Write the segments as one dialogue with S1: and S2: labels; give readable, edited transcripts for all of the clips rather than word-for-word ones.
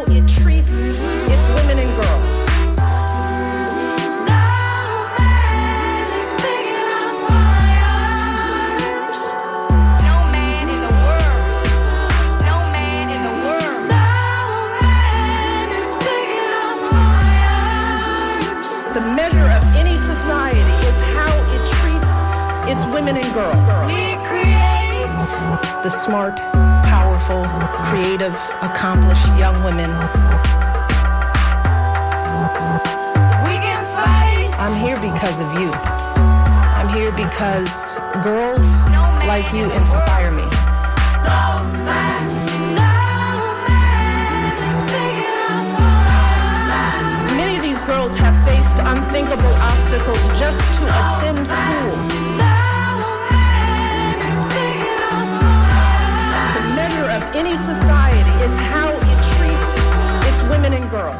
S1: how it treats its women and girls. The measure of any society is how it treats its women and girls.
S2: We create
S1: the smart, powerful, creative, accomplished young women.
S2: We can fight.
S1: I'm here because of you. I'm here because girls like you inspire me. Many of these girls have faced unthinkable obstacles just to attend school. The measure of any society is how it treats its women and girls.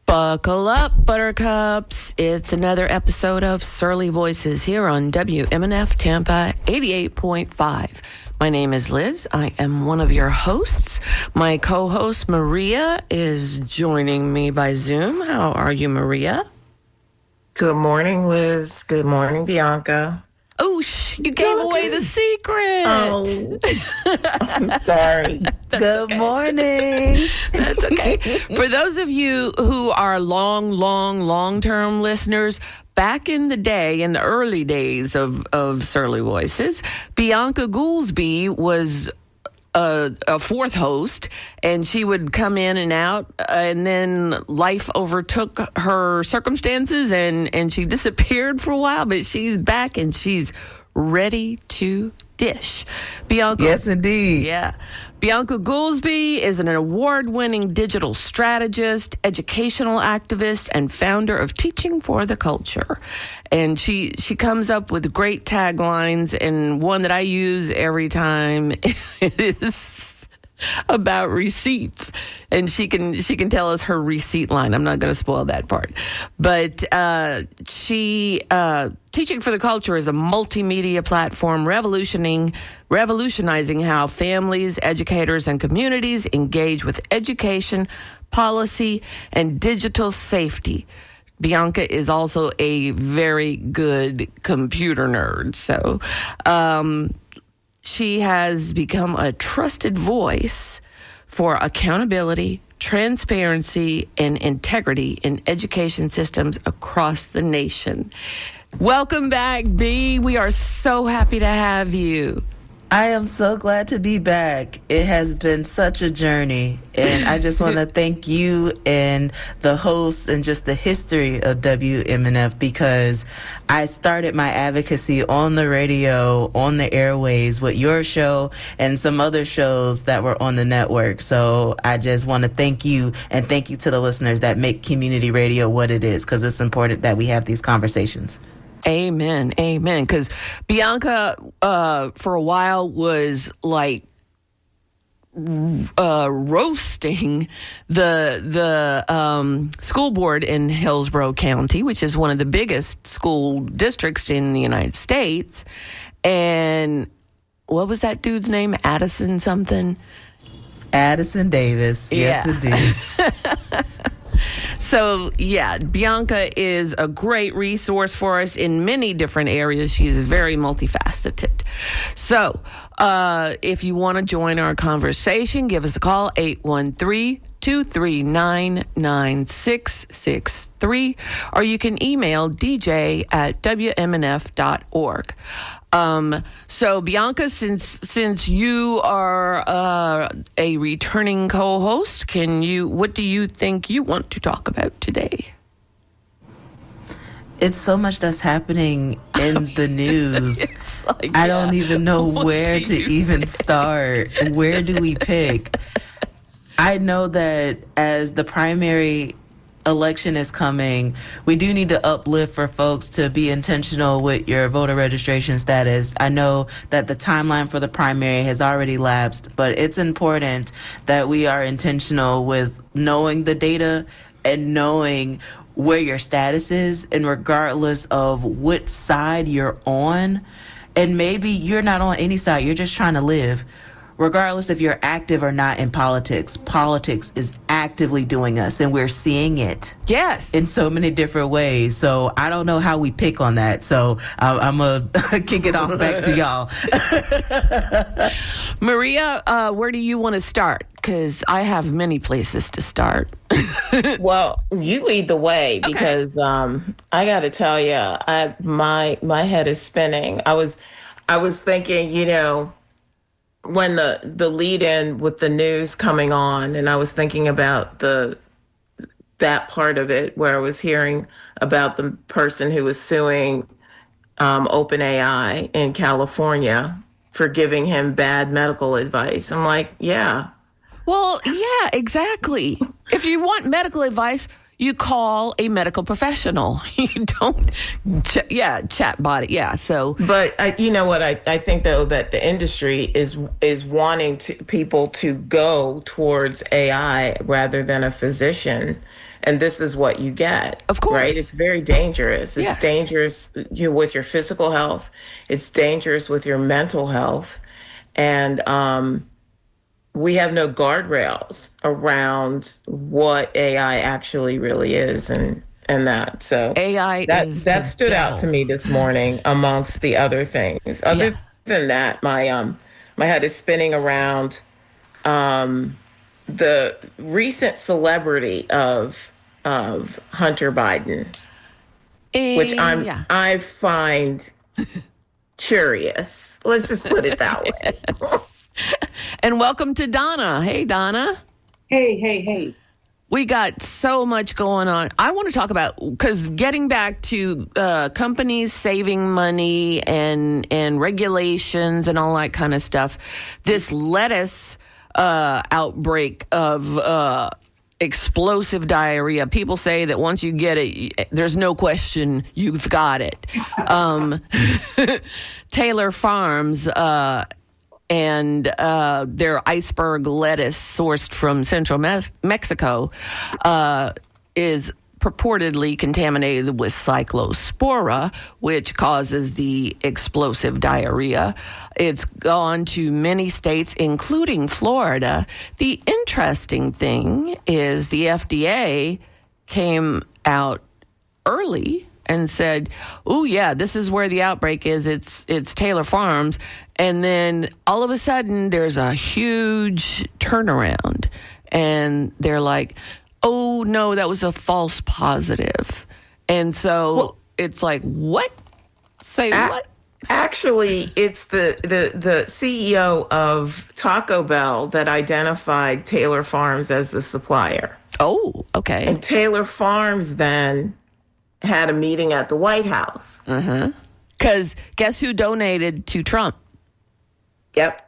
S3: Buckle up, buttercups. It's another episode of Surly Voices here on WMNF Tampa 88.5. My name is Liz. I am one of your hosts. My co-host Maria is joining me by Zoom. How are you, Maria?
S4: Good morning, Liz. Good morning, Bianca.
S3: Oh, you gave away the secret.
S4: Oh, I'm sorry.
S3: Good morning. That's okay. For those of you who are long-term listeners, back in the day, in the early days of Surly Voices, Bianca Goolsby was a fourth host, and she would come in and out, and then life overtook her circumstances, and she disappeared for a while, but she's back, and she's ready to dish. Bianca,
S4: Yes, indeed.
S3: yeah. Bianca Goolsby is an award-winning digital strategist, educational activist, and founder of Teaching for the Culture. And she comes up with great taglines, and one that I use every time is about receipts, and she can tell us her receipt line. I'm not going to spoil that part, but Teaching for the Culture is a multimedia platform revolutionizing how families, educators, and communities engage with education, policy, and digital safety. Bianca is also a very good computer nerd, so she has become a trusted voice for accountability, transparency, and integrity in education systems across the nation. Welcome back, B. We are so happy to have you.
S5: I am so glad to be back. It has been such a journey, and I just want to thank you and the hosts and just the history of WMNF, because I started my advocacy on the radio, on the airways with your show and some other shows that were on the network. So I just want to thank you, and thank you to the listeners that make community radio what it is, because it's important that we have these conversations.
S3: Amen. Amen. Because Bianca, for a while, was like roasting the school board in Hillsborough County, which is one of the biggest school districts in the United States. And what was that dude's name? Addison something?
S5: Addison Davis. Yes, indeed.
S3: So, yeah, Bianca is a great resource for us in many different areas. She is very multifaceted. So, if you want to join our conversation, give us a call, 813-239-9663, or you can email dj@wmnf.org. So Bianca, since you are a returning co-host, what do you think you want to talk about today?
S5: It's so much that's happening in the news. I don't even know where to even start. Where do we pick? I know that as the primary election is coming, we do need to uplift for folks to be intentional with your voter registration status. I know that the timeline for the primary has already lapsed, but it's important that we are intentional with knowing the data and knowing where your status is, and regardless of what side you're on, and maybe you're not on any side, you're just trying to live. regardless if you're active or not in politics, politics is actively doing us, and we're seeing it.
S3: Yes.
S5: In so many different ways. So I don't know how we pick on that. So I'm going to kick it off back to y'all.
S3: Maria, where do you want to start? Because I have many places to start.
S4: Well, you lead the way because I got to tell you, my head is spinning. I was thinking, when the lead in with the news coming on, and I was thinking about that part of it where I was hearing about the person who was suing OpenAI in California for giving him bad medical advice. I'm like, yeah.
S3: Well, yeah, exactly. If you want medical advice, you call a medical professional. You don't, chat bot it. Yeah, so.
S4: But you know what? I think, though, that the industry is wanting people to go towards AI rather than a physician. And this is what you get.
S3: Of course.
S4: Right? It's very dangerous. It's dangerous with your physical health. It's dangerous with your mental health. And we have no guardrails around what AI actually really is and that. So
S3: AI
S4: that stood out to me this morning amongst the other things. Other than that, my head is spinning around the recent celebrity of Hunter Biden, which I find curious. Let's just put it that way.
S3: And welcome to Donna. Hey, Donna.
S6: Hey.
S3: We got so much going on. I want to talk about, because getting back to companies saving money and regulations and all that kind of stuff, this lettuce outbreak of explosive diarrhea. People say that once you get it, there's no question you've got it. Taylor Farms and their iceberg lettuce sourced from central Mexico is purportedly contaminated with cyclospora, which causes the explosive diarrhea. It's gone to many states, including Florida. The interesting thing is the FDA came out early and said, "Oh yeah, this is where the outbreak is. It's Taylor Farms." And then all of a sudden, there's a huge turnaround, and they're like, "Oh no, that was a false positive." And so it's like, what? Say what?
S4: Actually, it's the CEO of Taco Bell that identified Taylor Farms as the supplier.
S3: Oh, okay.
S4: And Taylor Farms then had a meeting at the White House.
S3: Because guess who donated to Trump?
S4: Yep.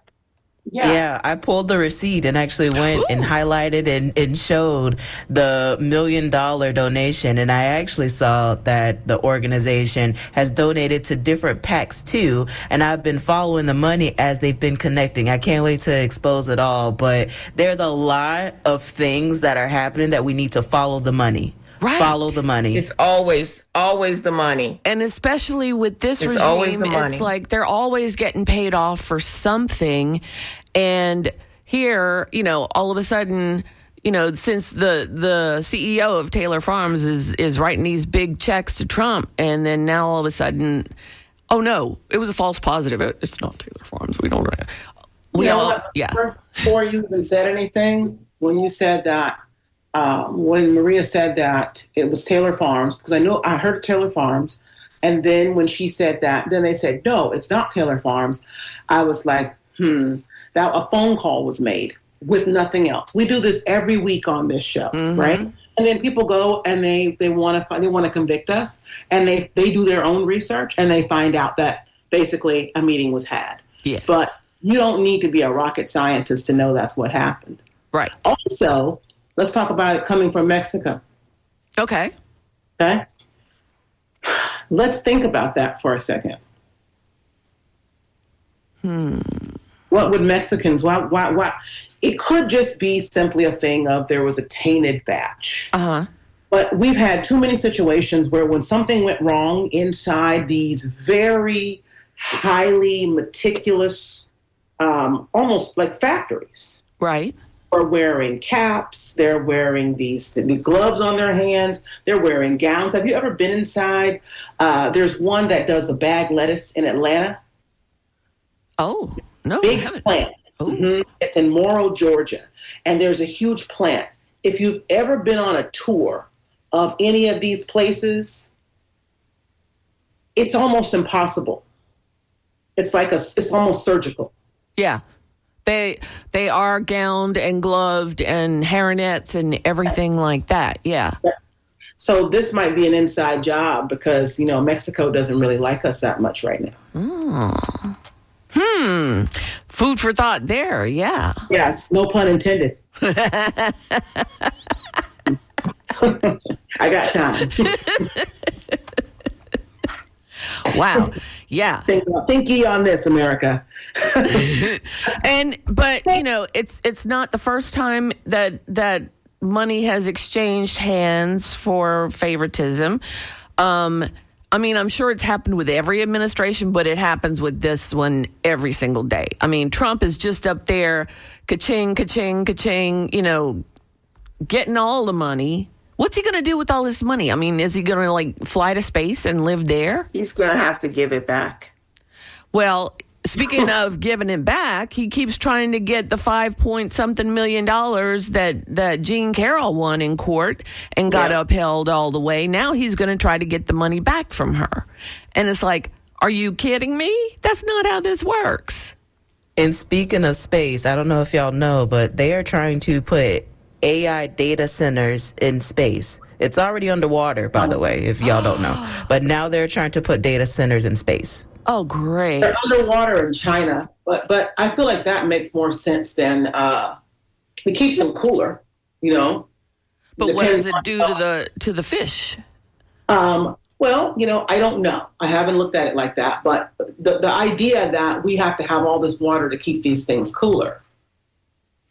S5: Yeah, I pulled the receipt and actually went and highlighted and showed the $1 million donation. And I actually saw that the organization has donated to different PACs too. And I've been following the money as they've been connecting. I can't wait to expose it all. But there's a lot of things that are happening that we need to follow the money.
S3: Right.
S5: Follow the money.
S4: It's always the money.
S3: And especially with this regime,
S4: always the money.
S3: It's like they're always getting paid off for something. And here, all of a sudden, since the CEO of Taylor Farms is writing these big checks to Trump, and then now all of a sudden, oh no, it was a false positive. It's not Taylor Farms. We don't.
S6: Before you even said anything, when you said that. When Maria said that it was Taylor Farms, because I heard Taylor Farms, and then when she said that, then they said, no, it's not Taylor Farms. I was like, that a phone call was made with nothing else. We do this every week on this show, right? And then people go and they want to convict us, and they do their own research, and they find out that basically a meeting was had.
S3: Yes.
S6: But you don't need to be a rocket scientist to know that's what happened.
S3: Right.
S6: Also, let's talk about it coming from Mexico.
S3: Okay.
S6: Let's think about that for a second. What would Mexicans, why? It could just be simply a thing of there was a tainted batch. But we've had too many situations where when something went wrong inside these very highly meticulous almost like factories.
S3: Right.
S6: Are wearing caps. They're wearing the gloves on their hands. They're wearing gowns. Have you ever been inside? There's one that does the bag lettuce in Atlanta.
S3: Oh, no. I
S6: Big
S3: haven't.
S6: plant.
S3: Oh.
S6: It's in Morrow, Georgia. And there's a huge plant. If you've ever been on a tour of any of these places, it's almost impossible. It's almost surgical.
S3: Yeah. They are gowned and gloved and hairnets and everything like that. Yeah.
S6: So this might be an inside job because, Mexico doesn't really like us that much right now.
S3: Food for thought there. Yeah.
S6: Yes, no pun intended. I got time.
S3: Wow. Yeah.
S6: Think ye on this, America.
S3: But it's not the first time that money has exchanged hands for favoritism. I'm sure it's happened with every administration, but it happens with this one every single day. Trump is just up there, ka-ching, ka-ching, ka-ching, getting all the money. What's he going to do with all this money? Is he going to fly to space and live there?
S4: He's going to have to give it back.
S3: Well, speaking of giving it back, he keeps trying to get the $5-point-something million that Jean Carroll won in court and got upheld all the way. Now he's going to try to get the money back from her. And it's like, are you kidding me? That's not how this works.
S5: And speaking of space, I don't know if y'all know, but they are trying to put AI data centers in space. It's already underwater, by the way, if y'all don't know. But now they're trying to put data centers in space.
S3: Oh, great.
S6: They're underwater in China, but I feel like that makes more sense than it keeps them cooler,
S3: But what does it do to the fish?
S6: Well, I don't know. I haven't looked at it like that, but the idea that we have to have all this water to keep these things cooler.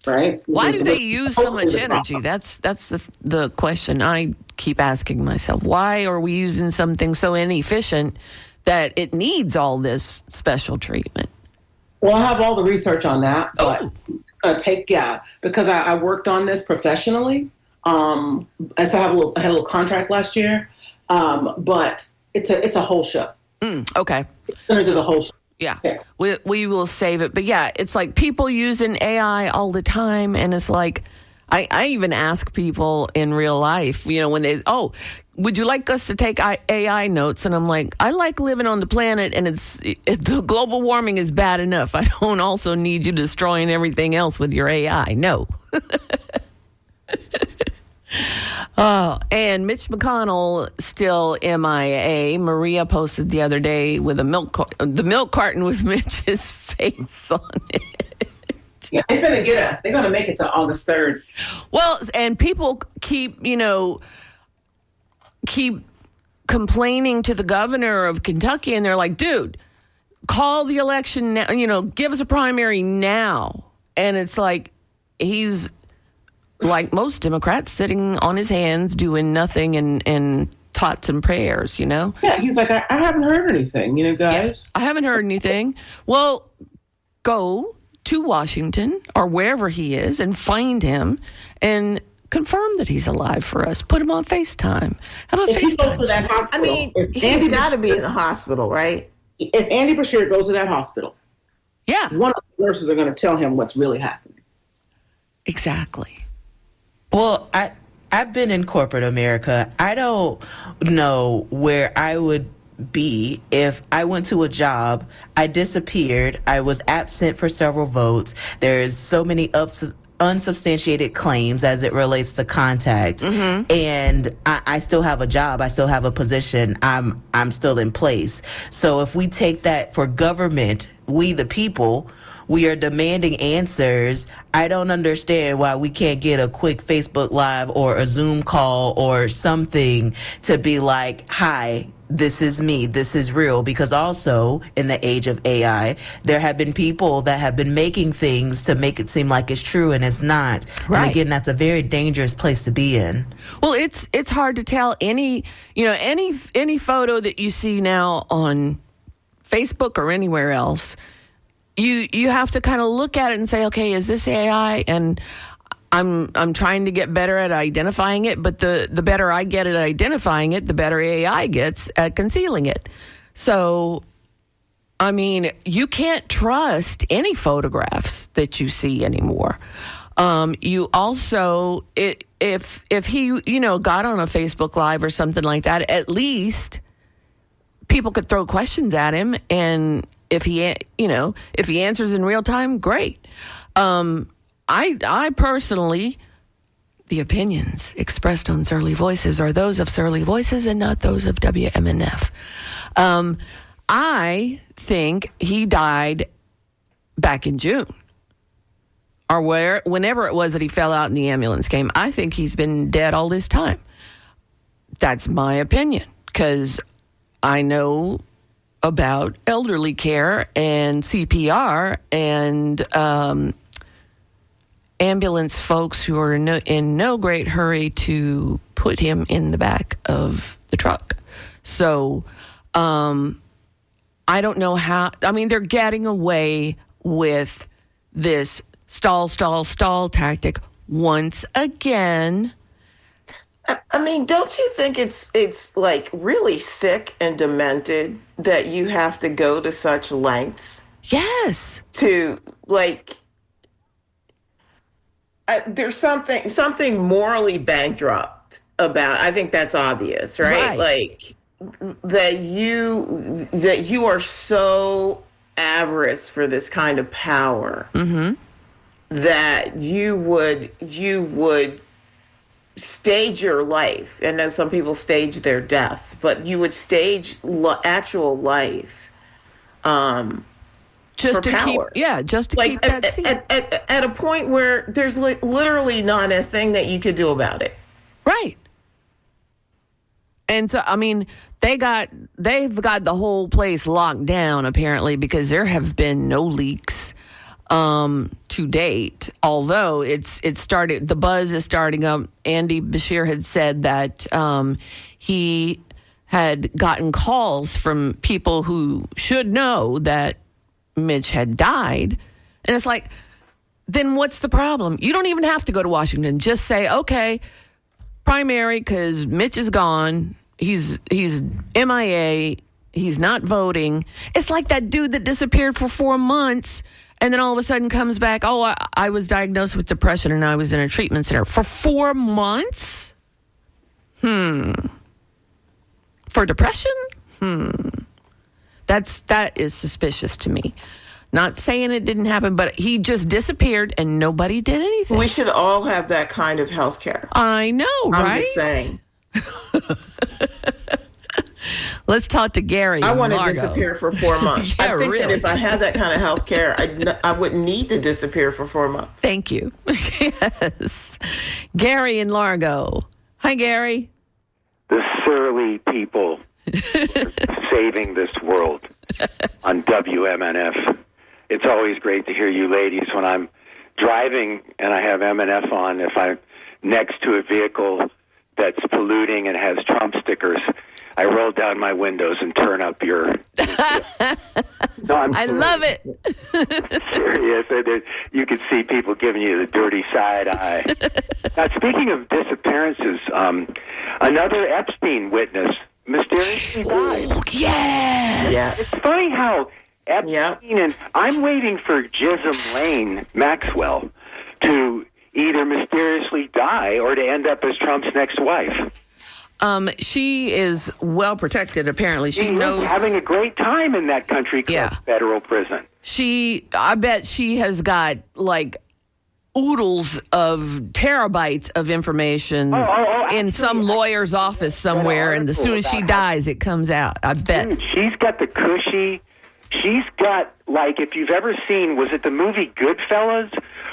S6: Right?
S3: Why do they use so much energy? That's the question I keep asking myself. Why are we using something so inefficient that it needs all this special treatment?
S6: Well, I have all the research on that, but because I worked on this professionally. And so I had a little contract last year, but it's a whole show.
S3: Okay.
S6: There's a whole show.
S3: Yeah, we will save it. But yeah, it's like people using AI all the time. And it's like, I even ask people in real life, when would you like us to take AI notes? And I'm like, I like living on the planet and the global warming is bad enough. I don't also need you destroying everything else with your AI. No. Oh, and Mitch McConnell still MIA. Maria posted the other day with the milk carton with Mitch's face on it.
S6: Yeah, they're going to get us. They're going to make it to August 3rd.
S3: Well, and people keep complaining to the governor of Kentucky, and they're like, dude, call the election now, give us a primary now. And it's like, he's like most Democrats, sitting on his hands, doing nothing and thoughts and prayers, Yeah,
S6: he's like, I haven't heard anything, guys.
S3: Yeah, I haven't heard anything. Well, go to Washington or wherever he is and find him and confirm that he's alive for us. Put him on FaceTime. Have a
S6: if he goes
S3: FaceTime.
S6: to that hospital,
S4: He's got to be in the hospital, right?
S6: If Andy Beshear goes to that hospital,
S3: Yeah,
S6: one of the nurses are going to tell him what's really happening.
S3: exactly.
S5: Well, I've been in corporate America. I don't know where I would be if I went to a job, I disappeared, I was absent for several votes. There's so many unsubstantiated claims as it relates to contact, and I still have a job, I still have a position, I'm still in place. So if we take that for government, we the people, we are demanding answers. I don't understand why we can't get a quick Facebook Live or a Zoom call or something to be like, hi, this is me, this is real. Because also, in the age of AI, there have been people that have been making things to make it seem like it's true and it's not.
S3: Right.
S5: And again, that's a very dangerous place to be in.
S3: Well, it's hard to tell any photo that you see now on Facebook or anywhere else. you have to kind of look at it and say, okay, is this AI? And I'm trying to get better at identifying it, but the better I get at identifying it, the better AI gets at concealing it. So, I mean, you can't trust any photographs that you see anymore. You also, if he, got on a Facebook Live or something like that, at least people could throw questions at him, and if he answers in real time, great. I personally, the opinions expressed on Surly Voices are those of Surly Voices and not those of WMNF. I think he died back in June, or whenever it was that he fell out and the ambulance came. I think he's been dead all this time. That's my opinion, because I know about elderly care and CPR and ambulance folks who are in no great hurry to put him in the back of the truck. So I don't know how. I mean, they're getting away with this stall tactic once again.
S4: I mean, don't you think it's like really sick and demented that you have to go to such lengths
S3: Yes.
S4: to like there's something morally bankrupt about. I think that's obvious, right? Like that you are so avarice for this kind of power that you would stage your life. I know some people stage their death, but you would stage actual life
S3: just
S4: for
S3: to
S4: power.
S3: just to keep that seat.
S4: At a point where there's literally not a thing that you could do about it.
S3: Right. And so, I mean, they've got the whole place locked down apparently, because there have been no leaks to date. Although the buzz is starting up. Andy Bashir had said that he had gotten calls from people who should know that Mitch had died. And it's like, then what's the problem? You don't even have to go to Washington. Just say, okay, primary, because Mitch is gone. He's MIA. He's not voting. It's like that dude that disappeared for 4 months and then all of a sudden comes back. Oh, I was diagnosed with depression and I was in a treatment center for 4 months. For depression? That is suspicious to me. Not saying it didn't happen, but he just disappeared and nobody did anything.
S4: We should all have that kind of health care.
S3: I know, right?
S4: I'm just saying.
S3: Let's talk to Gary.
S4: I want to disappear for 4 months.
S3: Yeah,
S4: I think that
S3: really.
S4: if I had that kind of health care, I wouldn't need to disappear for 4 months.
S3: Thank you. Yes. Gary in Largo. Hi, Gary.
S7: The surly people saving this world on WMNF. It's always great to hear you ladies when I'm driving and I have MNF on. If I'm next to a vehicle that's polluting and has Trump stickers, I roll down my windows and turn up your... No,
S3: I love it.
S7: Serious. You could see people giving you the dirty side eye. Now, speaking of disappearances, another Epstein witness mysteriously died.
S3: Oh, yes.
S4: Yes.
S7: It's funny how Epstein and I'm waiting for Gism Lane Maxwell to either mysteriously die or to end up as Trump's next wife.
S3: She is well protected, apparently. She knows.
S7: Having a great time in that country club federal prison.
S3: I bet she has got like oodles of terabytes of information in some lawyer's office somewhere, and as soon as she dies, it comes out. I bet.
S7: Dude, she's got the cushy. She's got, like, if you've ever seen, was it the movie Goodfellas,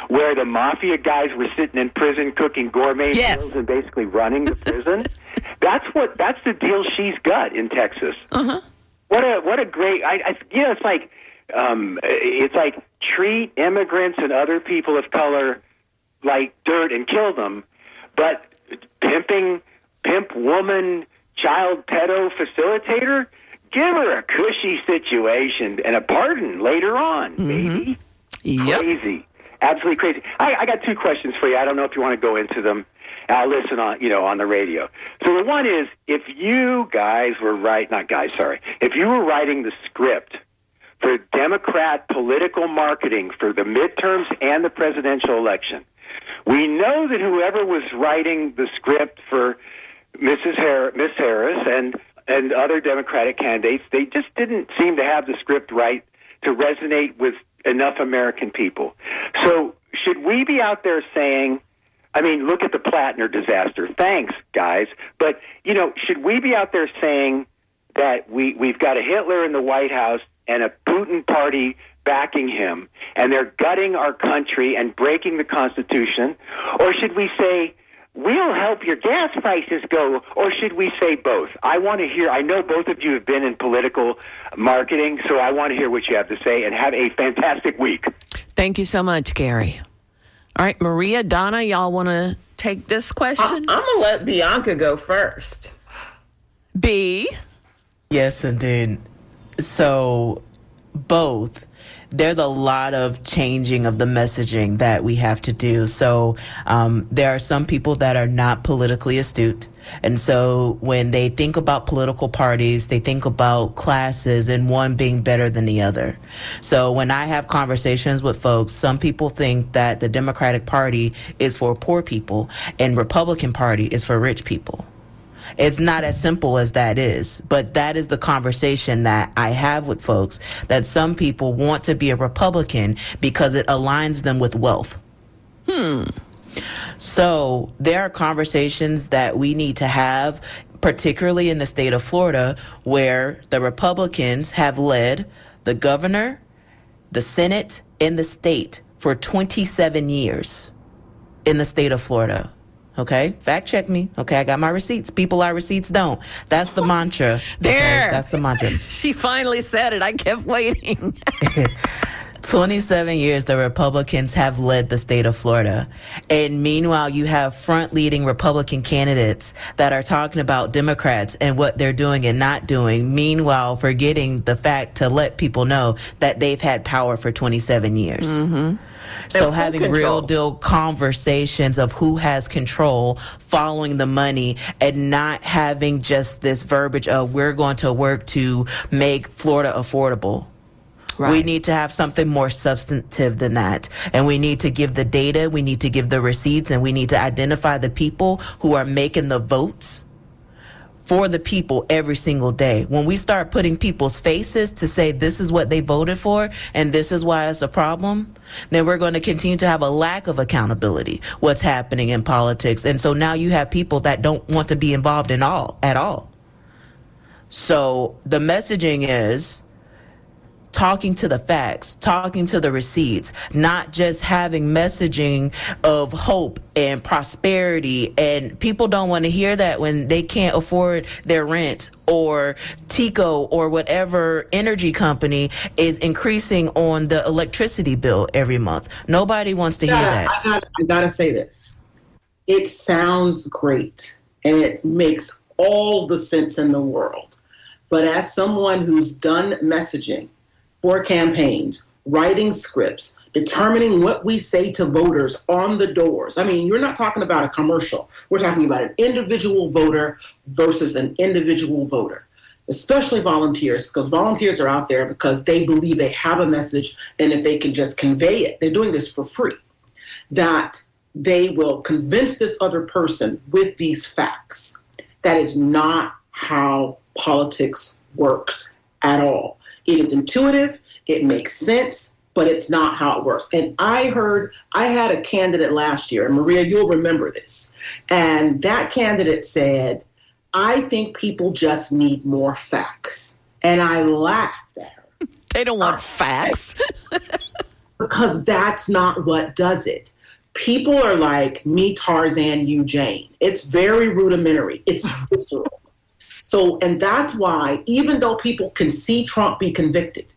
S7: where the mafia guys were sitting in prison cooking gourmet meals and basically running the prison? That's the deal she's got in Texas. What a great, it's like treat immigrants and other people of color like dirt and kill them, but pimp woman, child pedo facilitator, give her a cushy situation and a pardon later on, baby.
S3: Yep.
S7: Crazy. Absolutely crazy. I got 2 questions for you. I don't know if you want to go into them. I'll listen on the radio. So the one is, if you guys were if you were writing the script for Democrat political marketing for the midterms and the presidential election, we know that whoever was writing the script for Miss Harris and other Democratic candidates, they just didn't seem to have the script right to resonate with enough American people. So should we be out there saying, I mean, look at the Plattner disaster. Thanks, guys. But, should we be out there saying that we've got a Hitler in the White House and a Putin party backing him, and they're gutting our country and breaking the Constitution? Or should we say, we'll help your gas prices go? Or should we say both? I want to hear, I know both of you have been in political marketing, so I want to hear what you have to say, and have a fantastic week.
S3: Thank you so much, Gary. All right, Maria, Donna, y'all want to take this question?
S4: I'm going to let Bianca go first.
S3: B.
S5: Yes, indeed. So, both. There's a lot of changing of the messaging that we have to do. So there are some people that are not politically astute. And so when they think about political parties, they think about classes and one being better than the other. So when I have conversations with folks, some people think that the Democratic Party is for poor people and Republican Party is for rich people. It's not as simple as that is, but that is the conversation that I have with folks, that some people want to be a Republican because it aligns them with wealth. So there are conversations that we need to have, particularly in the state of Florida, where the Republicans have led the governor, the Senate, and the state for 27 years in the state of Florida. Okay, fact check me. Okay, I got my receipts. People lie, receipts don't. That's the mantra.
S3: There.
S5: Okay? That's the mantra.
S3: She finally said it. I kept waiting.
S5: 27 years the Republicans have led the state of Florida. And meanwhile, you have front-leading Republican candidates that are talking about Democrats and what they're doing and not doing, meanwhile forgetting the fact to let people know that they've had power for 27 years. So having real deal conversations of who has control, following the money, and not having just this verbiage of we're going to work to make Florida affordable. Right. We need to have something more substantive than that. And we need to give the data, we need to give the receipts, and we need to identify the people who are making the votes for the people every single day. When we start putting people's faces to say this is what they voted for and this is why it's a problem, then we're going to continue to have a lack of accountability, what's happening in politics. And so now you have people that don't want to be involved at all. So the messaging is talking to the facts, talking to the receipts, not just having messaging of hope and prosperity. And people don't want to hear that when they can't afford their rent, or TECO or whatever energy company is increasing on the electricity bill every month. Nobody wants to hear that.
S6: I gotta say this. It sounds great and it makes all the sense in the world. But as someone who's done messaging for campaigns, writing scripts, determining what we say to voters on the doors. I mean, you're not talking about a commercial. We're talking about an individual voter versus an individual voter, especially volunteers, because volunteers are out there because they believe they have a message, and if they can just convey it, they're doing this for free, that they will convince this other person with these facts. That is not how politics works at all. It is intuitive, it makes sense, but it's not how it works. And I had a candidate last year, and Maria, you'll remember this. And that candidate said, I think people just need more facts. And I laughed at her.
S3: They don't want facts.
S6: Because that's not what does it. People are like, me Tarzan, you Jane. It's very rudimentary. It's visceral. So, and that's why, even though people can see Trump be convicted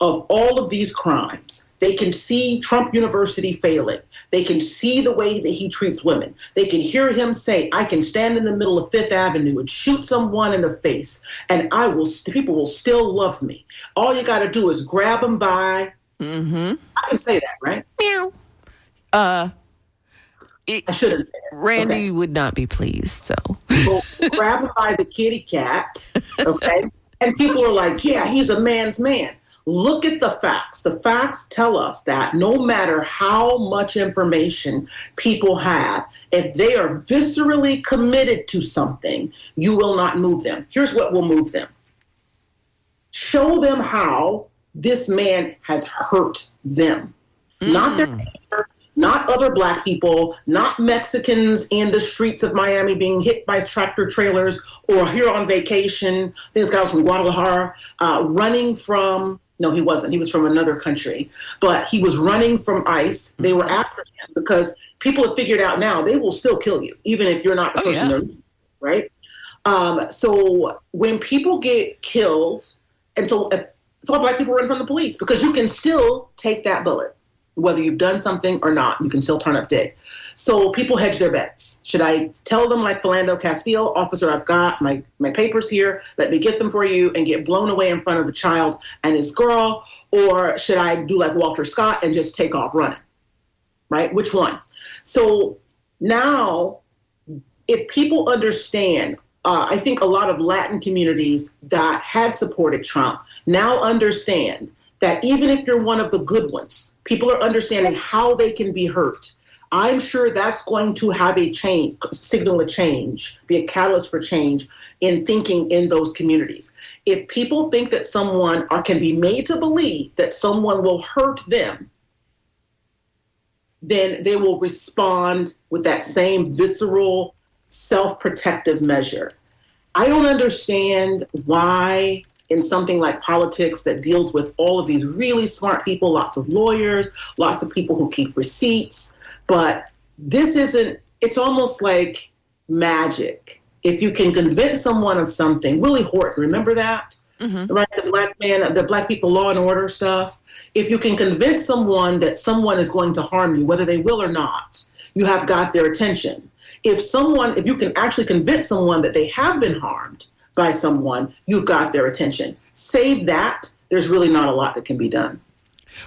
S6: of all of these crimes. They can see Trump University failing. They can see the way that he treats women. They can hear him say, I can stand in the middle of Fifth Avenue and shoot someone in the face, and people will still love me. All you got to do is grab them by. I can say that, right?
S3: Meow.
S6: I shouldn't say it.
S3: Randy would not be pleased, so.
S6: People grab him by the kitty cat, okay? And people are like, yeah, he's a man's man. Look at the facts. The facts tell us that no matter how much information people have, if they are viscerally committed to something, you will not move them. Here's what will move them. Show them how this man has hurt them. Not their neighbor, not other Black people, not Mexicans in the streets of Miami being hit by tractor trailers or here on vacation. I think this guy was from Guadalajara, running from, no, he wasn't. He was from another country, but he was running from ICE. They were after him because people have figured out now they will still kill you, even if you're not the person they're looking for, right? So when people get killed, and so that's why Black people run from the police, because you can still take that bullet. Whether you've done something or not, you can still turn up dead. So people hedge their bets. Should I tell them like Philando Castile, officer, I've got my papers here, let me get them for you, and get blown away in front of a child and his girl? Or should I do like Walter Scott and just take off running, right? Which one? So now, if people understand, I think a lot of Latin communities that had supported Trump now understand that even if you're one of the good ones, people are understanding how they can be hurt. I'm sure that's going to have a change, signal a change, be a catalyst for change in thinking in those communities. If people think that someone or can be made to believe that someone will hurt them, then they will respond with that same visceral, self-protective measure. I don't understand why in something like politics that deals with all of these really smart people, lots of lawyers, lots of people who keep receipts. But this isn't, it's almost like magic. If you can convince someone of something, Willie Horton, remember that? Right? The Black man, the Black people law and order stuff. If you can convince someone that someone is going to harm you, whether they will or not, you have got their attention. If you can actually convince someone that they have been harmed by someone, you've got their attention. Save that, there's really not a lot that can be done.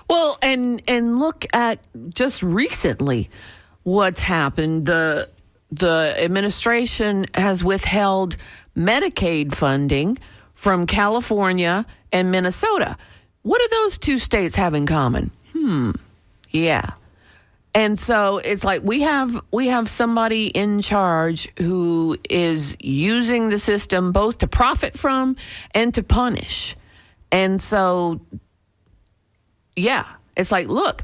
S3: Well, and look at just recently what's happened. The administration has withheld Medicaid funding from California and Minnesota. What do those two states have in common? Yeah. And so it's like we have somebody in charge who is using the system both to profit from and to punish. And so, yeah, it's like, look,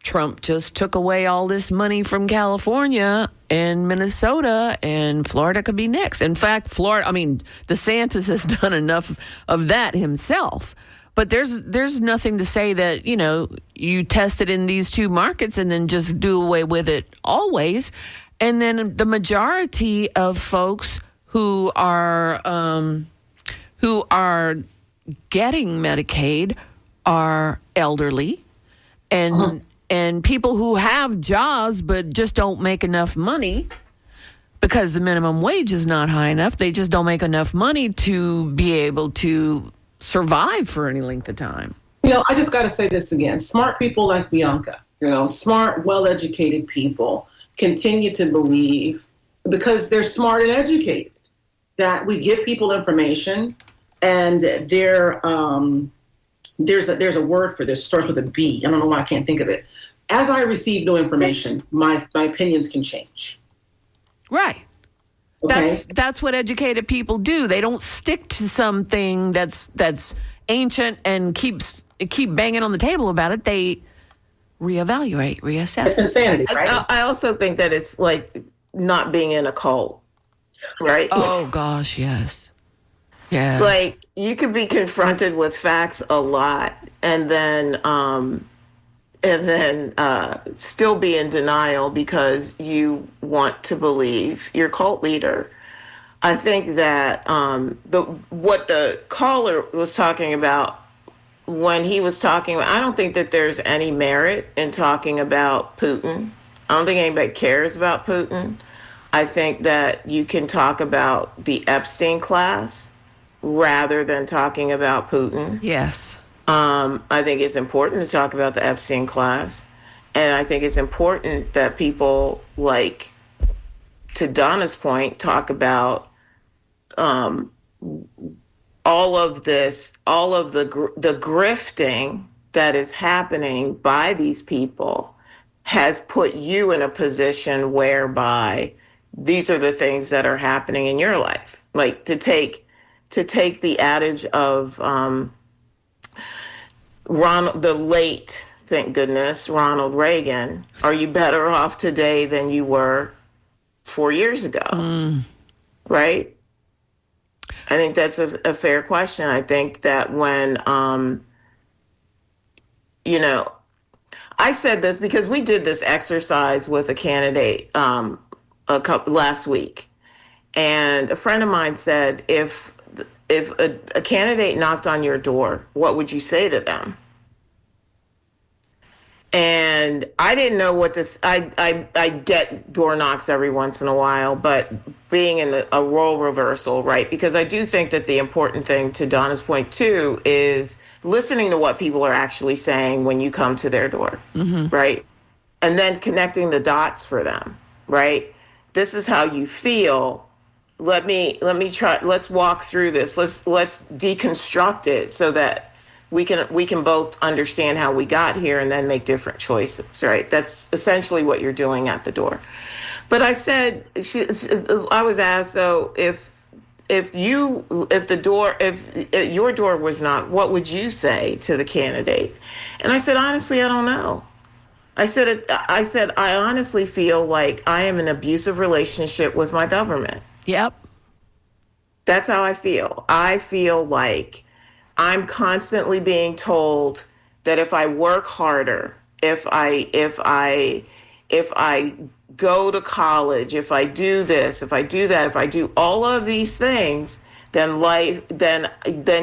S3: Trump just took away all this money from California and Minnesota, and Florida could be next. In fact, DeSantis has done enough of that himself. But there's nothing to say that, you test it in these two markets and then just do away with it always. And then the majority of folks who are getting Medicaid are elderly and people who have jobs but just don't make enough money because the minimum wage is not high enough. They just don't make enough money to be able to survive for any length of time.
S6: I just got to say this again. Smart people like Bianca, smart, well-educated people continue to believe, because they're smart and educated, that we give people information, and there's a word for this, it starts with a B. I don't know why I can't think of it. As I receive new information, my opinions can change.
S3: Right.
S6: Okay.
S3: That's what educated people do. They don't stick to something that's ancient and keep banging on the table about it. They reevaluate, reassess.
S6: It's insanity, right?
S4: I also think that it's like not being in a cult, right?
S3: Oh gosh, yes. Yeah.
S4: Like you could be confronted with facts a lot and then still be in denial because you want to believe your cult leader. I think that what the caller was talking about when he was talking, I don't think that there's any merit in talking about Putin. I don't think anybody cares about Putin. I think that you can talk about the Epstein class rather than talking about Putin.
S3: Yes.
S4: I think it's important to talk about the Epstein class. And I think it's important that people, like, to Donna's point, talk about all of this, all of the grifting that is happening by these people has put you in a position whereby these are the things that are happening in your life. Like, to take the adage of Ronald, the late, thank goodness, Ronald Reagan, are you better off today than you were 4 years ago? Right? I think that's a fair question. I think that when, I said this because we did this exercise with a candidate last week. And a friend of mine said, if a candidate knocked on your door, what would you say to them? And I didn't know what this, I get door knocks every once in a while, but being in a role reversal, right? Because I do think that the important thing, to Donna's point too, is listening to what people are actually saying when you come to their door, right? And then connecting the dots for them, right? This is how you feel. Let me try, let's walk through this. Let's deconstruct it so that we can both understand how we got here and then make different choices, right? That's essentially what you're doing at the door. But I said, I was asked, so if your door was knocked, what would you say to the candidate? And I said, honestly, I don't know. I said, I honestly feel like I am in an abusive relationship with my government.
S3: Yep.
S4: That's how I feel. I feel like I'm constantly being told that if I work harder, if I go to college, if I do this, if I do that, if I do all of these things, then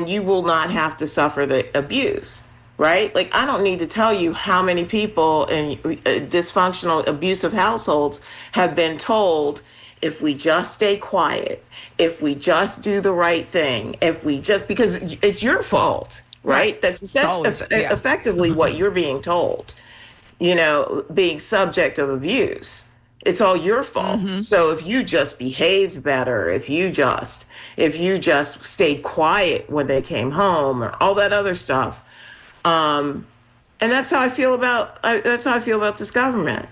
S4: you will not have to suffer the abuse, right? Like, I don't need to tell you how many people in dysfunctional, abusive households have been told, if we just stay quiet, if we just do the right thing, because it's your fault, right? That's effectively what you're being told, being subject of abuse. It's all your fault. So if you just behaved better, if you just stayed quiet when they came home, or all that other stuff, and that's how I feel about this government,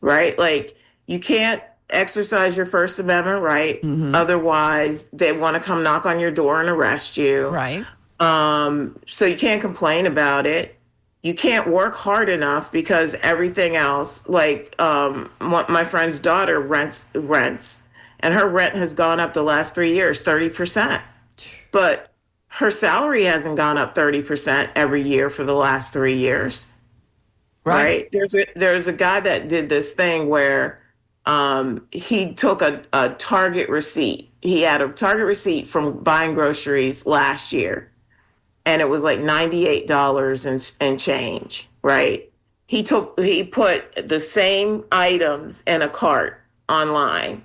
S4: right? Like, you can't exercise your First Amendment right. Otherwise, they want to come knock on your door and arrest you.
S3: Right.
S4: So you can't complain about it. You can't work hard enough because everything else, like my friend's daughter rents, and her rent has gone up the last 3 years, 30%. But her salary hasn't gone up 30% every year for the last 3 years. Right? There's a guy that did this thing where he took a Target receipt. He had a Target receipt from buying groceries last year, and it was like $98 and change, right? He put the same items in a cart online,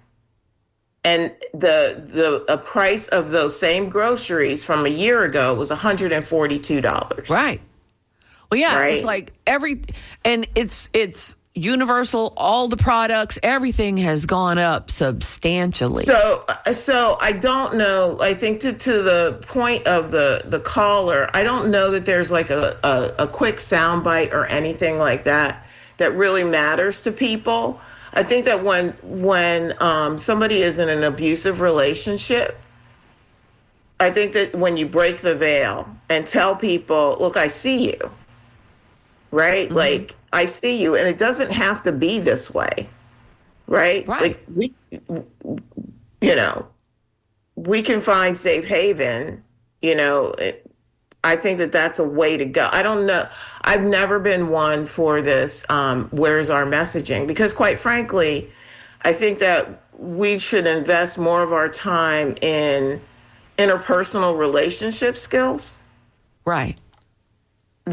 S4: and the price of those same groceries from a year ago was $142.
S3: Right. Well, yeah,
S4: right?
S3: It's like it's universal, all the products, everything has gone up substantially.
S4: So I don't know. I think to the point of the caller, I don't know that there's like a quick soundbite or anything like that really matters to people. I think that when somebody is in an abusive relationship, I think that when you break the veil and tell people, look, I see you, right? Like, I see you, and it doesn't have to be this way, right? Like, we can find safe haven, I think that that's a way to go. I don't know. I've never been one for this, where's our messaging? Because quite frankly, I think that we should invest more of our time in interpersonal relationship skills
S3: Right.
S4: so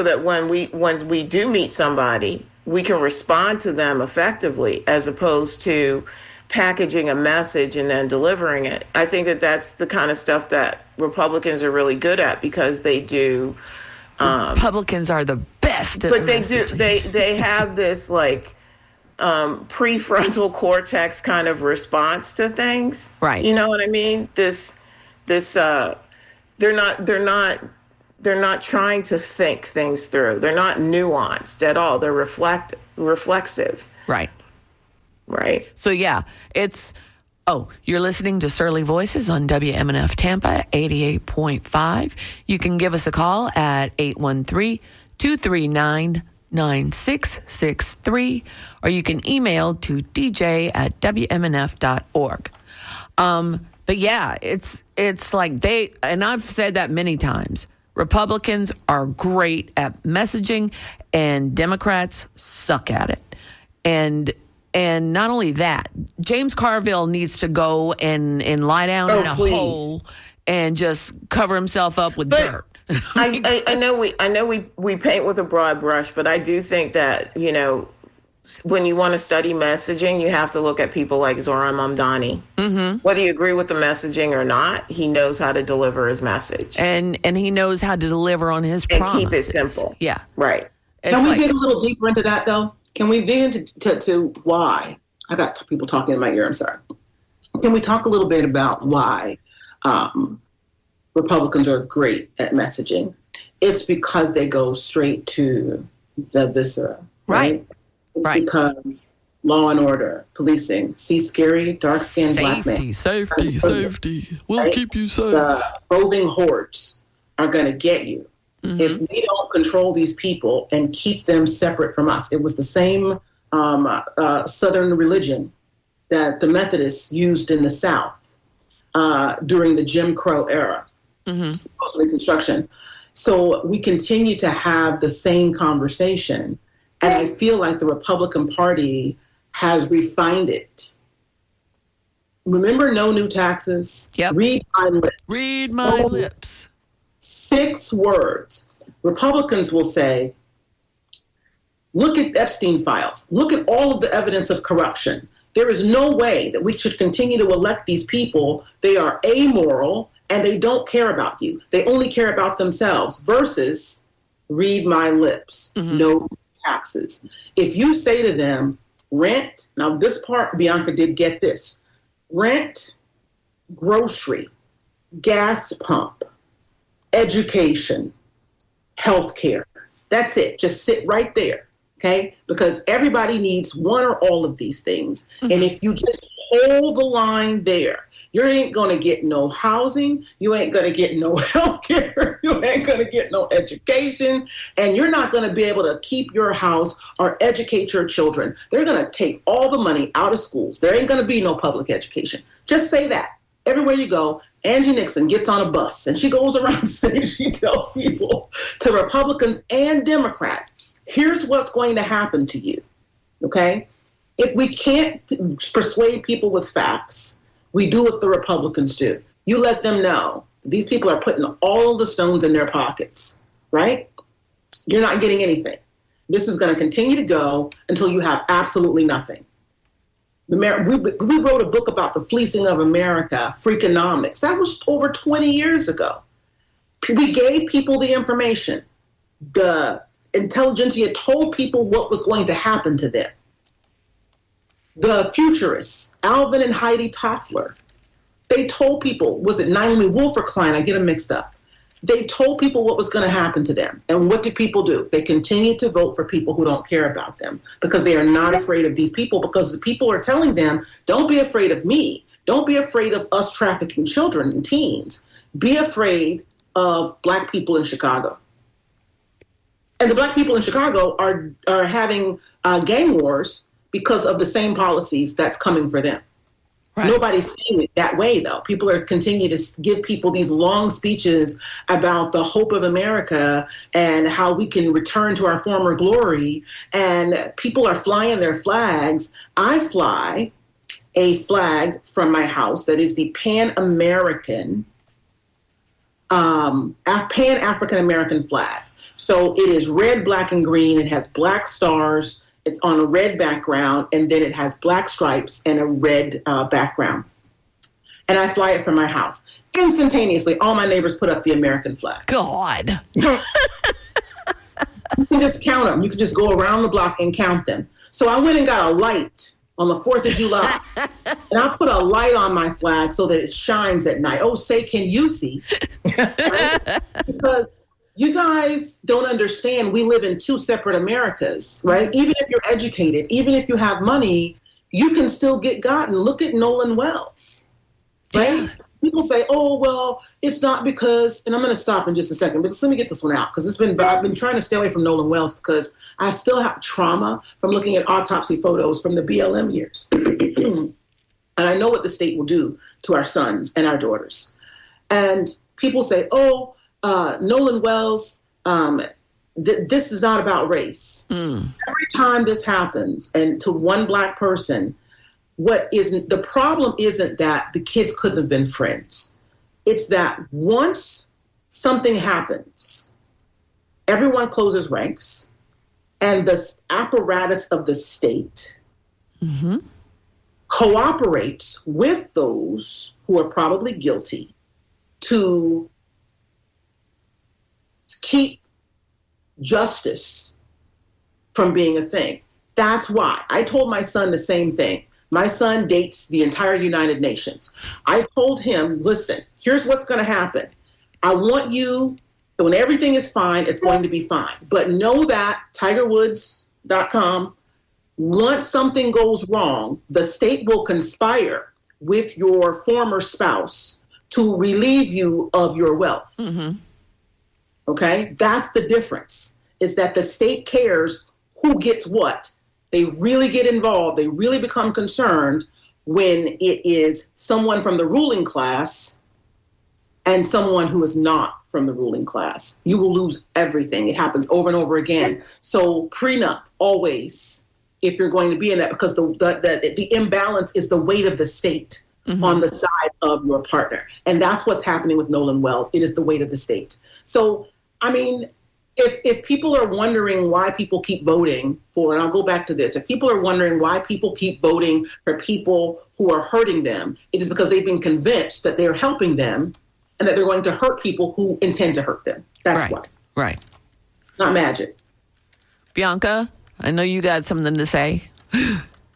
S4: that when we do meet somebody, we can respond to them effectively as opposed to packaging a message and then delivering it. I think that that's the kind of stuff that Republicans are really good at because they do.
S3: Republicans are the best at
S4: But they do.
S3: messaging.
S4: They have this like prefrontal cortex kind of response to things.
S3: Right.
S4: You know what I mean? They're not trying to think things through. They're not nuanced at all. They're reflexive.
S3: Right.
S4: Right.
S3: So yeah, you're listening to Surly Voices on WMNF Tampa 88.5. You can give us a call at 813-239-9663, or you can email to dj@wmnf.org. But yeah, it's like and I've said that many times, Republicans are great at messaging and Democrats suck at it. And not only that, James Carville needs to go and lie down in a
S4: please.
S3: hole and just cover himself up with dirt.
S4: I know we paint with a broad brush, but I do think that, when you want to study messaging, you have to look at people like Zohran Mamdani. Mm-hmm. Whether you agree with the messaging or not, he knows how to deliver his message.
S3: And he knows how to deliver on his promises.
S4: And keep it simple.
S3: Yeah.
S4: Right.
S6: Can we dig a little deeper into that, though? Can we dig into why? I got people talking in my ear. I'm sorry. Can we talk a little bit about why Republicans are great at messaging? It's because they go straight to the viscera, right? It's because law and order, policing, see scary, dark-skinned black men.
S3: Safety. We'll keep you safe.
S6: The roving hordes are going to get you. Mm-hmm. If we don't control these people and keep them separate from us. It was the same Southern religion that the Methodists used in the South during the Jim Crow era, post-Reconstruction. So we continue to have the same conversation. And I feel like the Republican Party has refined it. Remember no new taxes?
S3: Yep.
S6: Read my lips.
S3: Read my lips.
S6: 6 words. Republicans will say, look at Epstein files. Look at all of the evidence of corruption. There is no way that we should continue to elect these people. They are amoral and they don't care about you. They only care about themselves versus read my lips. No taxes. If you say to them, rent, now this part, Bianca did get this, rent, grocery, gas pump, education, healthcare. That's it. Just sit right there, okay? Because everybody needs one or all of these things. And if you just hold the line there, you ain't going to get no housing, you ain't going to get no healthcare, you ain't going to get no education, and you're not going to be able to keep your house or educate your children. They're going to take all the money out of schools. There ain't going to be no public education. Just say that. Everywhere you go, Angie Nixon gets on a bus and she goes around saying, she tells people, to Republicans and Democrats, here's what's going to happen to you, okay? If we can't persuade people with facts, we do what the Republicans do. You let them know these people are putting all the stones in their pockets, right? You're not getting anything. This is going to continue to go until you have absolutely nothing. We wrote a book about the fleecing of America, Freakonomics. That was over 20 years ago. We gave people the information. The intelligentsia told people what was going to happen to them. The futurists, Alvin and Heidi Toffler, they told people, was it Naomi Wolf or Klein? I get them mixed up. They told people what was going to happen to them. And what did people do? They continue to vote for people who don't care about them because they are not afraid of these people, because the people are telling them, don't be afraid of me. Don't be afraid of us trafficking children and teens. Be afraid of black people in Chicago. And the black people in Chicago are having gang wars because of the same policies that's coming for them.
S3: Right.
S6: Nobody's saying it that way, though. People are continuing to give people these long speeches about the hope of America and how we can return to our former glory. And people are flying their flags. I fly a flag from my house that is the Pan-American, Pan-African American flag. So it is red, black, and green. It has black stars. It's on a red background, and then it has black stripes and a red background. And I fly it from my house. Instantaneously, all my neighbors put up the American flag.
S3: God.
S6: You can just count them. You can just go around the block and count them. So I went and got a light on the 4th of July. And I put a light on my flag so that it shines at night. Oh, say, can you see? Right? Because you guys don't understand we live in two separate Americas, right? Even if you're educated, even if you have money, you can still get gotten. Look at Nolan Wells, right? Yeah. People say, oh, well, it's not because, and I'm going to stop in just a second, but just let me get this one out because I've been trying to stay away from Nolan Wells because I still have trauma from looking at autopsy photos from the BLM years. And I know what the state will do to our sons and our daughters. And people say, oh, Nolan Wells, this is not about race. Every time this happens, and to one black person, the problem isn't that the kids couldn't have been friends. It's that once something happens, everyone closes ranks, and the apparatus of the state cooperates with those who are probably guilty to keep justice from being a thing. That's why I told my son the same thing. My son dates the entire United Nations. I told him, listen, here's what's going to happen. I want you, when everything is fine, it's going to be fine. But know that TigerWoods.com, once something goes wrong, the state will conspire with your former spouse to relieve you of your wealth. Okay? That's the difference, is that the state cares who gets what. They really get involved. They really become concerned when it is someone from the ruling class and someone who is not from the ruling class. You will lose everything. It happens over and over again. So prenup always, if you're going to be in that, because the imbalance is the weight of the state on the side of your partner. And that's what's happening with Nolan Wells. It is the weight of the state. So, I mean, if people are wondering why people keep voting for, and I'll go back to this, if people are wondering why people keep voting for people who are hurting them, it is because they've been convinced that they're helping them and that they're going to hurt people who intend to hurt them. That's why. Right. It's not magic.
S3: Bianca, I know you got something to say.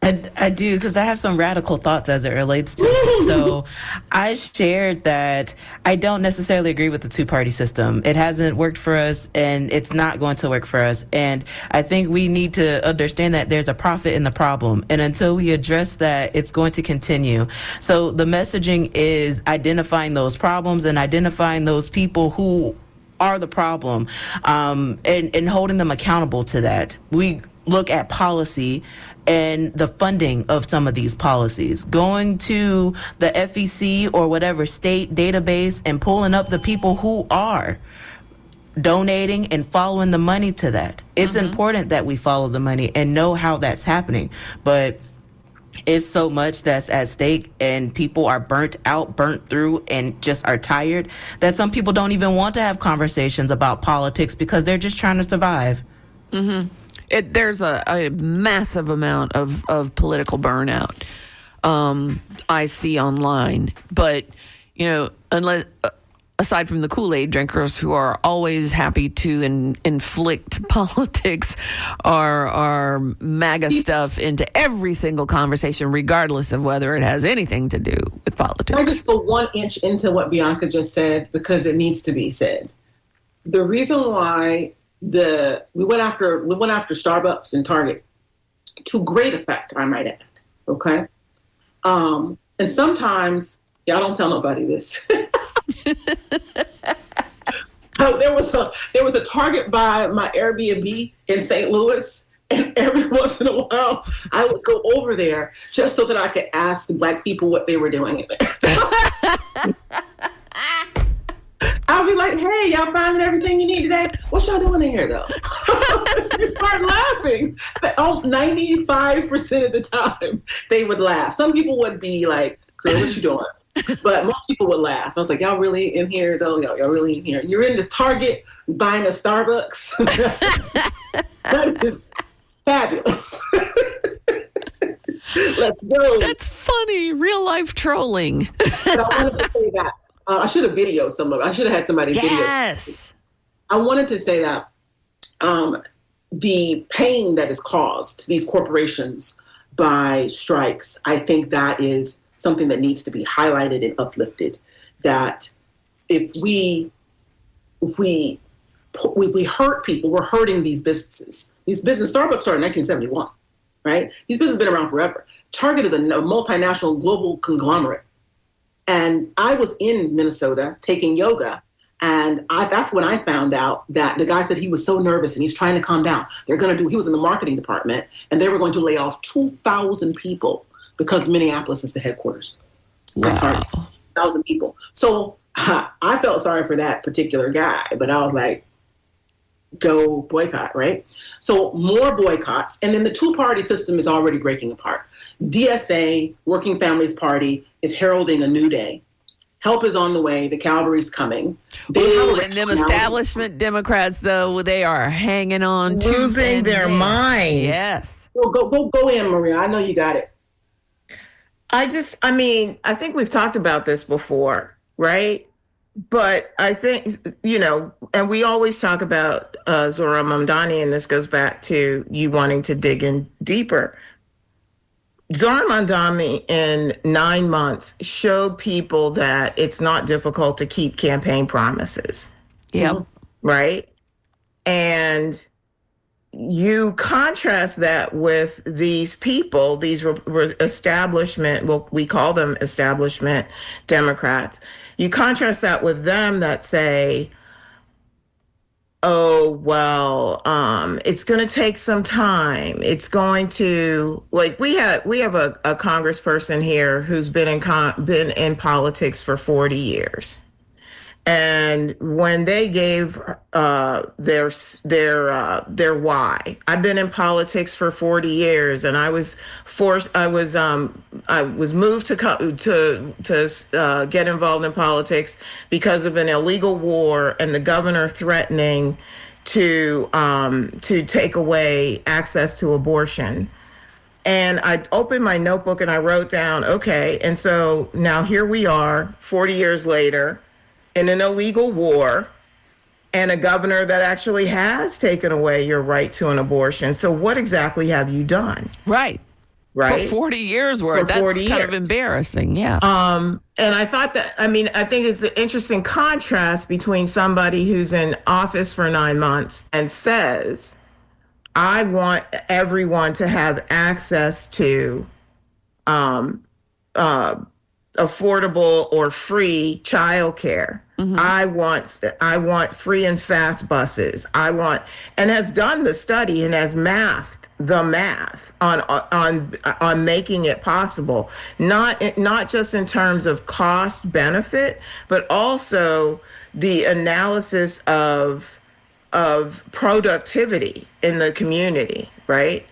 S5: I do, because I have some radical thoughts as it relates to it. So I shared that I don't necessarily agree with the two-party system. It hasn't worked for us, and it's not going to work for us. And I think we need to understand that there's a profit in the problem. And until we address that, it's going to continue. So the messaging is identifying those problems and identifying those people who are the problem, and holding them accountable to that. We look at policy and the funding of some of these policies, going to the FEC or whatever state database and pulling up the people who are donating and following the money to that. It's important that we follow the money and know how that's happening. But it's so much that's at stake, and people are burnt out, burnt through, and just are tired that some people don't even want to have conversations about politics because they're just trying to survive.
S3: There's a massive amount of political burnout I see online. But, aside from the Kool-Aid drinkers who are always happy to inflict politics or MAGA stuff into every single conversation, regardless of whether it has anything to do with politics.
S6: I just go 1 inch into what Bianca just said because it needs to be said. The reason why we went after Starbucks and Target to great effect, I might add. Okay, and sometimes y'all don't tell nobody this. There was a Target by my Airbnb in St. Louis, and every once in a while I would go over there just so that I could ask Black people what they were doing in there. I'll be like, hey, y'all finding everything you need today? What y'all doing in here, though? They start laughing. 95% of the time, they would laugh. Some people would be like, girl, what you doing? But most people would laugh. I was like, y'all really in here, though? Y'all really in here? You're in the Target buying a Starbucks? That is fabulous. Let's go.
S3: That's funny. Real life trolling.
S6: But I wanted to say that. I should have videoed some of it. I should have had somebody video.
S3: Yes.
S6: I wanted to say that the pain that is caused to these corporations by strikes, I think that is something that needs to be highlighted and uplifted. That if we hurt people, we're hurting these businesses. Starbucks started in 1971, right? These businesses have been around forever. Target is a multinational global conglomerate. And I was in Minnesota taking yoga, and that's when I found out that the guy said he was so nervous and he's trying to calm down. He was in the marketing department, and they were going to lay off 2,000 people because Minneapolis is the headquarters.
S3: Wow.
S6: 1,000 people. So I felt sorry for that particular guy, but I was like, go boycott, right? So more boycotts. And then the two-party system is already breaking apart. DSA, Working Families Party, is heralding a new day. Help is on the way. The cavalry's coming.
S3: And them establishment Democrats, though, they are hanging on to
S4: losing their minds.
S3: Yes.
S6: Well, go in, Maria. I know you got it.
S4: I think we've talked about this before, right? But I think, and we always talk about Zohran Mamdani, and this goes back to you wanting to dig in deeper. Zohran Mamdani in 9 months showed people that it's not difficult to keep campaign promises.
S3: Yep.
S4: Right? And you contrast that with these people, these establishment, well, we call them establishment Democrats. You contrast that with them that say, oh, well, it's going to take some time. It's going to, like, we have a congressperson here who's been in politics for 40 years. And when they gave their why, I've been in politics for 40 years, and I was moved to get involved in politics because of an illegal war and the governor threatening to take away access to abortion. And I opened my notebook and I wrote down, okay, and so now here we are, 40 years later, in an illegal war, and a governor that actually has taken away your right to an abortion. So what exactly have you done?
S3: Right. For 40 years worth. That's kind of embarrassing. Yeah.
S4: And I thought that, I think it's an interesting contrast between somebody who's in office for 9 months and says, I want everyone to have access to affordable or free childcare. Mm-hmm. I want free and fast buses. And has done the study and has mathed the math on making it possible. Not just in terms of cost benefit, but also the analysis of productivity in the community, right?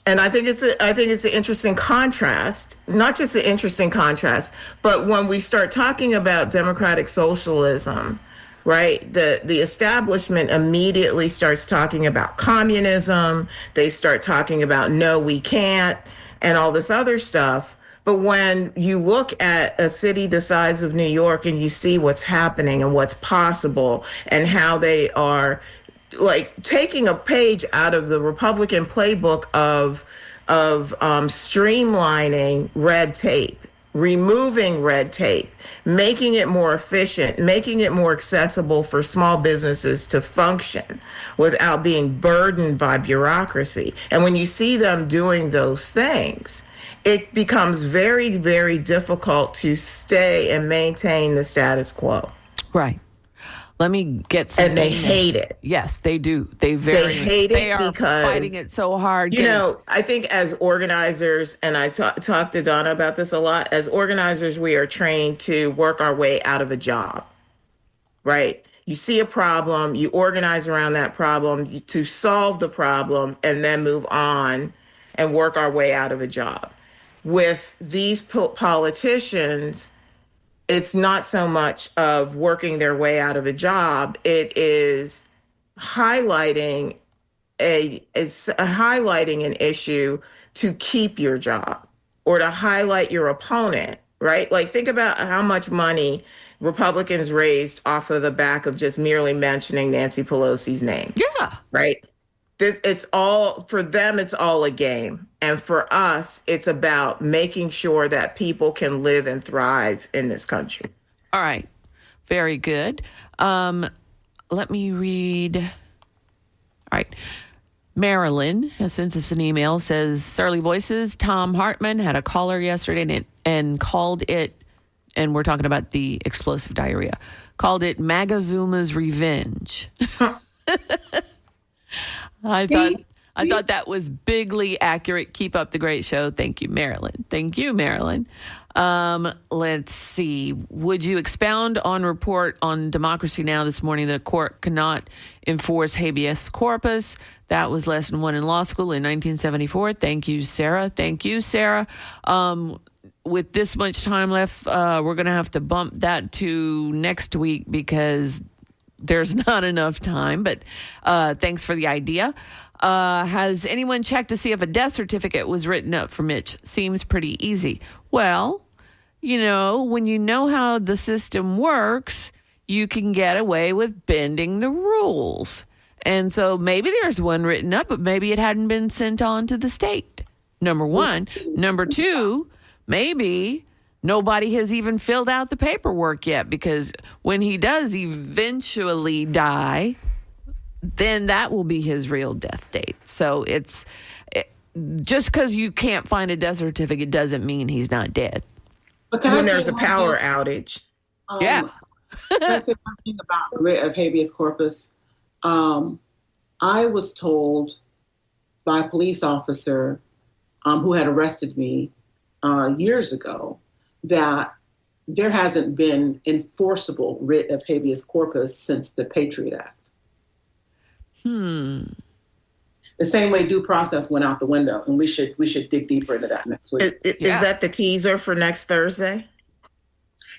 S4: And I think it's an interesting contrast, not just an interesting contrast, but when we start talking about democratic socialism, right, the establishment immediately starts talking about communism. They start talking about no, we can't, and all this other stuff. But when you look at a city the size of New York and you see what's happening and what's possible and how they are like taking a page out of the Republican playbook of streamlining red tape, removing red tape, making it more efficient, making it more accessible for small businesses to function without being burdened by bureaucracy. And when you see them doing those things, it becomes very, very difficult to stay and maintain the status quo.
S3: Right. Let me get some.
S4: And they
S3: names.
S4: hate it.
S3: Yes, they do. They
S4: hate it
S3: They are
S4: because,
S3: fighting it so hard.
S4: You know, I think as organizers, and I talk to Donna about this a lot, as organizers, we are trained to work our way out of a job, right? You see a problem, you organize around that problem to solve the problem, and then move on and work our way out of a job. With these politicians, it's not so much of working their way out of a job. It is highlighting highlighting an issue to keep your job or to highlight your opponent, right? Like, think about how much money Republicans raised off of the back of just merely mentioning Nancy Pelosi's name.
S3: Yeah.
S4: Right? It's all, for them, it's all a game. And for us, it's about making sure that people can live and thrive in this country.
S3: All right. Very good. Let me read. All right. Marilyn has sent us an email, says, Surly Voices, Tom Hartman had a caller yesterday and called it, and we're talking about the explosive diarrhea, called it Magazuma's Revenge. I thought that was bigly accurate. Keep up the great show. Thank you, Marilyn. Thank you, Marilyn. Let's see. Would you expound on report on Democracy Now! This morning that a court cannot enforce habeas corpus? That was lesson 1 in law school in 1974. Thank you, Sarah. Thank you, Sarah. With this much time left, we're going to have to bump that to next week because there's not enough time. But thanks for the idea. Has anyone checked to see if a death certificate was written up for Mitch? Seems pretty easy. Well, you know, when you know how the system works, you can get away with bending the rules. And so maybe there's one written up, but maybe it hadn't been sent on to the state. Number one. Number two, maybe nobody has even filled out the paperwork yet, because when he does eventually die, then that will be his real death date. So just because you can't find a death certificate doesn't mean he's not dead.
S6: But
S4: When there's a power outage.
S3: Yeah.
S6: Can I say something about writ of habeas corpus? I was told by a police officer who had arrested me years ago that there hasn't been enforceable writ of habeas corpus since the Patriot Act. The same way due process went out the window, and we should dig deeper into that next week.
S4: Is that the teaser for next Thursday?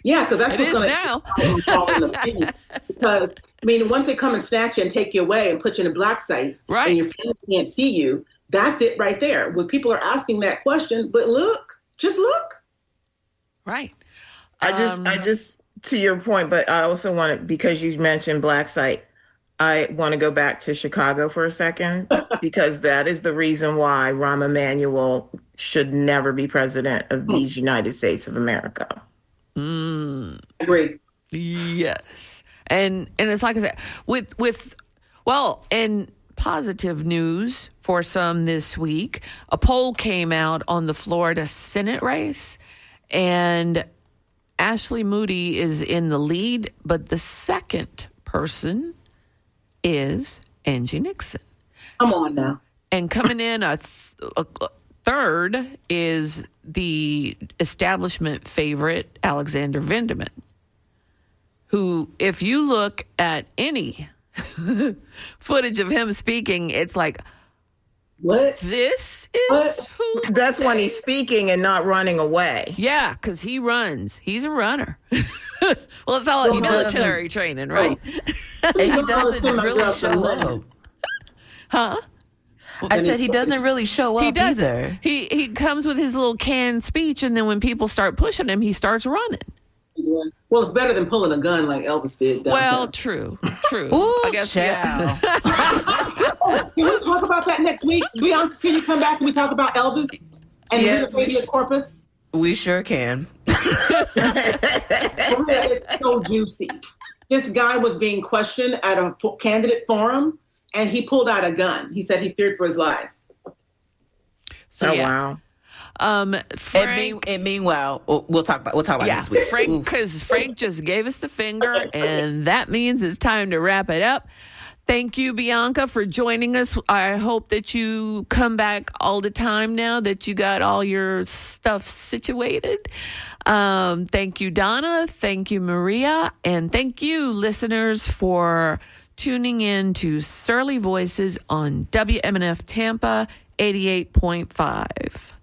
S6: Yeah, because that's
S3: It
S6: what's
S3: is
S6: going
S3: now.
S6: to because I mean, once they come and snatch you and take you away and put you in a black site,
S3: Right.
S6: and your family can't see you, that's it right there. When people are asking that question, but look, just look.
S3: Right.
S4: I just, to your point, but I also want to, because you mentioned black site, I want to go back to Chicago for a second, because that is the reason why Rahm Emanuel should never be president of these United States of America.
S6: Agreed.
S3: Yes. And it's like I said, and positive news for some this week, a poll came out on the Florida Senate race, and Ashley Moody is in the lead, but the second person is Angie Nixon.
S6: Come on now.
S3: And coming in a third is the establishment favorite, Alexander Vanderman, who, if you look at any footage of him speaking, it's like,
S6: What?
S3: this is
S6: What?
S3: who.
S4: That's when he's speaking and not running away.
S3: Yeah, because he runs. He's a runner. Well, it's all military training, right?
S5: And he doesn't really show up.
S3: Huh?
S5: I said he doesn't really show up
S3: He doesn't.
S5: either.
S3: He comes with his little canned speech, and then when people start pushing him, he starts running.
S6: Well, it's better than pulling a gun like Elvis did.
S3: Well, true.
S5: Ooh,
S3: I guess, yeah.
S6: Can we talk about that next week? Bianca, can you come back and we talk about Elvis and
S5: Yes,
S6: his habeas corpus?
S5: We sure can.
S6: It's so juicy. This guy was being questioned at a candidate forum, and he pulled out a gun. He said he feared for his life.
S3: So,
S4: Oh,
S3: yeah.
S4: wow.
S3: Frank.
S5: And meanwhile, we'll talk about next week.
S3: Frank just gave us the finger, and that means it's time to wrap it up. Thank you, Bianca, for joining us. I hope that you come back all the time now that you got all your stuff situated. Thank you, Donna. Thank you, Maria. And thank you, listeners, for tuning in to Surly Voices on WMNF Tampa 88.5.